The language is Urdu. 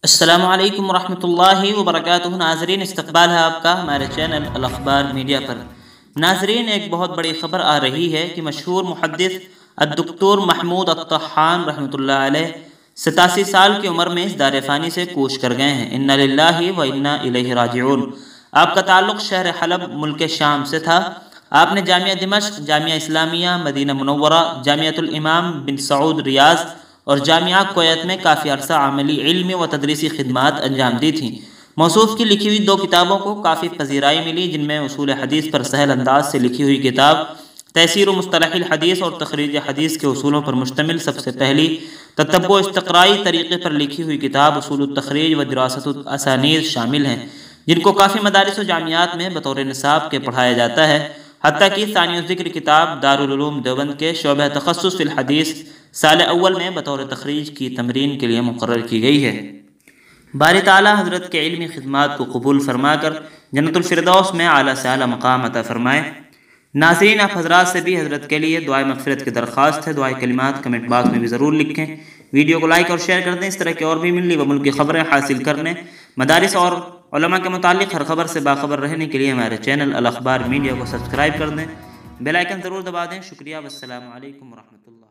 السلام علیکم ورحمۃ اللہ وبرکاتہ۔ ناظرین، استقبال ہے آپ کا ہمارے چینل الاخبار میڈیا پر۔ ناظرین، ایک بہت بڑی خبر آ رہی ہے کہ مشہور محدث الدکتور محمود الطحان رحمۃ اللہ علیہ 87 سال کی عمر میں اس دار فانی سے کوچ کر گئے ہیں۔ انا للہ و انا الیہ راجعون۔ آپ کا تعلق شہر حلب ملک شام سے تھا۔ آپ نے جامعہ دمشق، جامعہ اسلامیہ مدینہ منورہ، جامعۃ الامام بن سعود ریاض اور جامعہ کویت میں کافی عرصہ عملی علمی و تدریسی خدمات انجام دی تھیں۔ موصوف کی لکھی ہوئی 2 کتابوں کو کافی پذیرائی ملی، جن میں اصول حدیث پر سہل انداز سے لکھی ہوئی کتاب تیسیر و مصطلح الحدیث اور تخریج حدیث کے اصولوں پر مشتمل سب سے پہلی تتبع و استقرائی طریقے پر لکھی ہوئی کتاب اصول التخریج و دراست الاسانید شامل ہیں، جن کو کافی مدارس و جامعات میں بطور نصاب کے پڑھایا جاتا ہے۔ حتیٰ کہ ثانی الذکر کتاب دارالعلوم دیوبند کے شعبہ تخصص فی الحدیث سال اول میں بطور تخریج کی تمرین کے لیے مقرر کی گئی ہے۔ باری تعالیٰ حضرت کے علمی خدمات کو قبول فرما کر جنت الفردوس میں اعلیٰ سے اعلیٰ مقام عطا فرمائے۔ ناظرین، آپ حضرات سے بھی حضرت کے لیے دعائے مغفرت کی درخواست ہے۔ دعائے کلمات کمنٹ باکس میں بھی ضرور لکھیں۔ ویڈیو کو لائک اور شیئر کر دیں۔ اس طرح کی اور بھی ملی و ملکی خبریں حاصل کرنے، مدارس اور علماء کے متعلق ہر خبر سے باخبر رہنے کے لیے ہمارے چینل الاخبار میڈیا کو سبسکرائب کر دیں، بیل آئیکن ضرور دبا دیں۔ شکریہ، والسلام علیکم ورحمۃ اللہ۔